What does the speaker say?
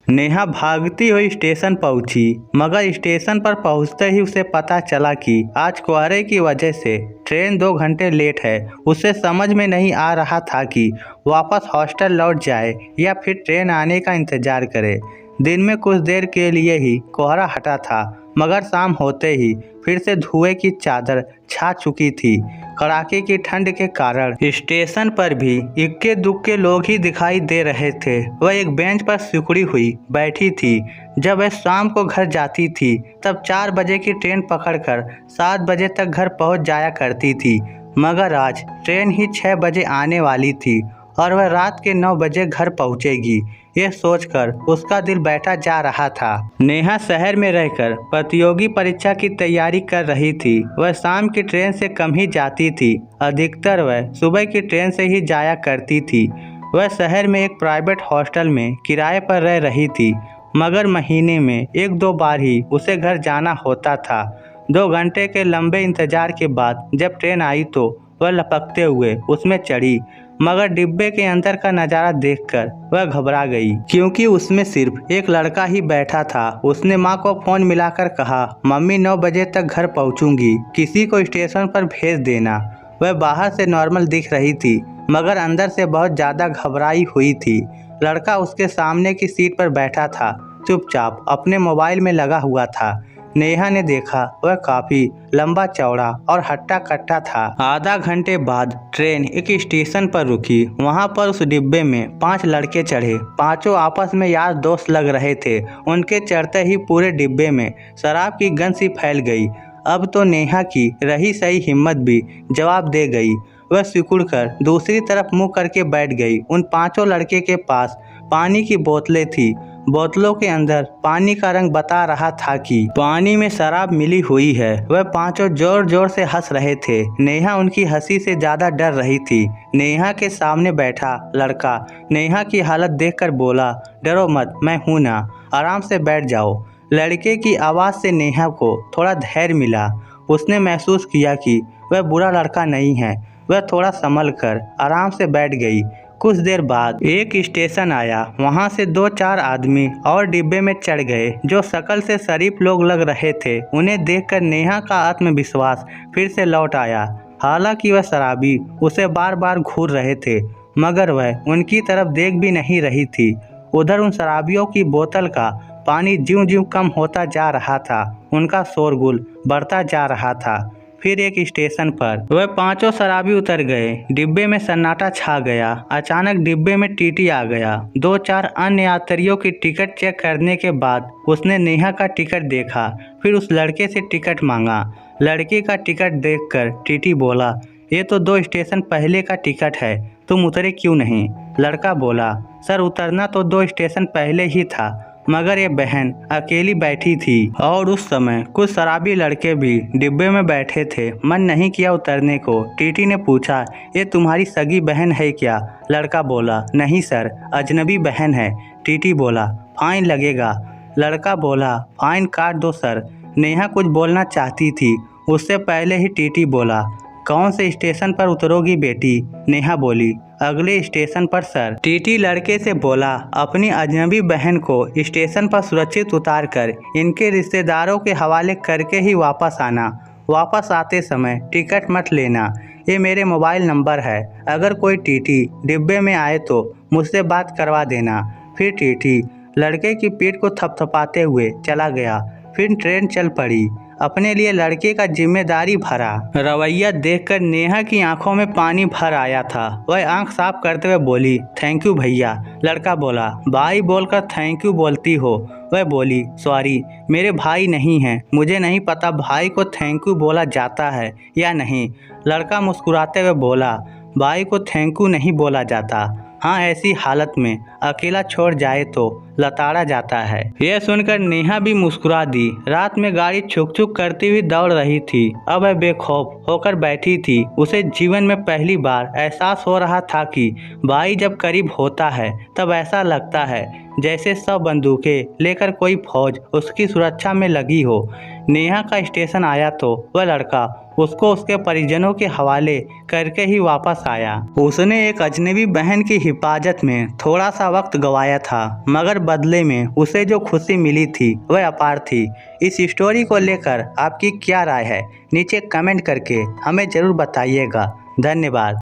नेहा भागती हुई स्टेशन पहुंची, मगर स्टेशन पर पहुंचते ही उसे पता चला कि आज कोहरे की वजह से ट्रेन 2 घंटे लेट है। उसे समझ में नहीं आ रहा था कि वापस हॉस्टल लौट जाए या फिर ट्रेन आने का इंतजार करे। दिन में कुछ देर के लिए ही कोहरा हटा था, मगर शाम होते ही फिर से धुएं की चादर छा चुकी थी। कड़ाके की ठंड के कारण स्टेशन पर भी इक्के दुक्के लोग ही दिखाई दे रहे थे। वह एक बेंच पर सिकुड़ी हुई बैठी थी। जब वह शाम को घर जाती थी तब 4 बजे की ट्रेन पकड़कर 7 बजे तक घर पहुंच जाया करती थी, मगर आज ट्रेन ही 6 बजे आने वाली थी और वह रात के 9 बजे घर पहुंचेगी। यह सोचकर उसका दिल बैठा जा रहा था। नेहा शहर में रहकर प्रतियोगी परीक्षा की तैयारी कर रही थी। वह शाम की ट्रेन से कम ही जाती थी, अधिकतर वह सुबह की ट्रेन से ही जाया करती थी। वह शहर में एक प्राइवेट हॉस्टल में किराए पर रह रही थी, मगर महीने में 1-2 बार ही उसे घर जाना होता था। 2 घंटे के लंबे इंतजार के बाद जब ट्रेन आई तो वह लपकते हुए उसमें चढ़ी, मगर डिब्बे के अंदर का नज़ारा देखकर वह घबरा गई, क्योंकि उसमें सिर्फ एक लड़का ही बैठा था। उसने माँ को फ़ोन मिलाकर कहा, मम्मी 9 बजे तक घर पहुँचूंगी, किसी को स्टेशन पर भेज देना। वह बाहर से नॉर्मल दिख रही थी, मगर अंदर से बहुत ज़्यादा घबराई हुई थी। लड़का उसके सामने की सीट पर बैठा था, चुपचाप अपने मोबाइल में लगा हुआ था। नेहा ने देखा, वह काफी लंबा चौड़ा और हट्टा कट्टा था। आधा घंटे बाद ट्रेन एक स्टेशन पर रुकी। वहां पर उस डिब्बे में 5 लड़के चढ़े। पांचों आपस में यार दोस्त लग रहे थे। उनके चढ़ते ही पूरे डिब्बे में शराब की गंध सी फैल गई। अब तो नेहा की रही सही हिम्मत भी जवाब दे गई। वह सिकुड़कर दूसरी तरफ मुंह करके बैठ गई। उन 5 लड़के के पास पानी की बोतलें थी। बोतलों के अंदर पानी का रंग बता रहा था कि पानी में शराब मिली हुई है। वह 5 जोर जोर से हंस रहे थे। नेहा उनकी हंसी से ज्यादा डर रही थी। नेहा के सामने बैठा लड़का नेहा की हालत देखकर बोला, डरो मत, मैं हूं ना, आराम से बैठ जाओ। लड़के की आवाज़ से नेहा को थोड़ा धैर्य मिला। उसने महसूस किया कि वह बुरा लड़का नहीं है। वह थोड़ा संभल कर आराम से बैठ गई। कुछ देर बाद एक स्टेशन आया। वहां से 2-4 आदमी और डिब्बे में चढ़ गए, जो शक्ल से शरीफ लोग लग रहे थे। उन्हें देखकर नेहा का आत्मविश्वास फिर से लौट आया। हालांकि वह शराबी उसे बार बार घूर रहे थे, मगर वह उनकी तरफ देख भी नहीं रही थी। उधर उन शराबियों की बोतल का पानी ज्यों-ज्यों कम होता जा रहा था, उनका शोरगुल बढ़ता जा रहा था। फिर एक स्टेशन पर वह 5 शराबी उतर गए। डिब्बे में सन्नाटा छा गया। अचानक डिब्बे में टीटी आ गया। 2-4 अन्य यात्रियों की टिकट चेक करने के बाद उसने नेहा का टिकट देखा, फिर उस लड़के से टिकट मांगा। लड़के का टिकट देखकर टीटी बोला, ये तो 2 स्टेशन पहले का टिकट है, तुम उतरे क्यों नहीं? लड़का बोला, सर उतरना तो 2 स्टेशन पहले ही था, मगर ये बहन अकेली बैठी थी और उस समय कुछ शराबी लड़के भी डिब्बे में बैठे थे, मन नहीं किया उतरने को। टीटी ने पूछा, ये तुम्हारी सगी बहन है क्या? लड़का बोला, नहीं सर, अजनबी बहन है। टीटी बोला, फाइन लगेगा। लड़का बोला, फाइन काट दो सर। नेहा कुछ बोलना चाहती थी, उससे पहले ही टीटी बोला, कौन से स्टेशन पर उतरोगी बेटी? नेहा बोली, अगले स्टेशन पर सर। टीटी लड़के से बोला, अपनी अजनबी बहन को स्टेशन पर सुरक्षित उतारकर इनके रिश्तेदारों के हवाले करके ही वापस आना। वापस आते समय टिकट मत लेना, ये मेरे मोबाइल नंबर है। अगर कोई टीटी डिब्बे में आए तो मुझसे बात करवा देना। फिर टीटी लड़के की पीठ को थपथपाते हुए चला गया। फिर ट्रेन चल पड़ी। अपने लिए लड़के का जिम्मेदारी भरा रवैया देखकर नेहा की आंखों में पानी भर आया था। वह आंख साफ करते हुए बोली, थैंक यू भैया। लड़का बोला, भाई बोलकर थैंक यू बोलती हो? वह बोली, सॉरी, मेरे भाई नहीं हैं, मुझे नहीं पता भाई को थैंक यू बोला जाता है या नहीं। लड़का मुस्कुराते हुए बोला, भाई को थैंक यू नहीं बोला जाता, हाँ ऐसी हालत में अकेला छोड़ जाए तो लताड़ा जाता है। यह सुनकर नेहा भी मुस्कुरा दी। रात में गाड़ी छुक छुक करती हुई दौड़ रही थी। अब वह बेखौफ होकर बैठी थी। उसे जीवन में पहली बार एहसास हो रहा था कि भाई जब करीब होता है तब ऐसा लगता है जैसे सब बंदूकें लेकर कोई फौज उसकी सुरक्षा में लगी हो। नेहा का स्टेशन आया तो वह लड़का उसको उसके परिजनों के हवाले करके ही वापस आया। उसने एक अजनबी बहन की हिफाजत में थोड़ा सा सा वक्त गंवाया था, मगर बदले में उसे जो खुशी मिली थी वह अपार थी। इस स्टोरी को लेकर आपकी क्या राय है, नीचे कमेंट करके हमें ज़रूर बताइएगा। धन्यवाद।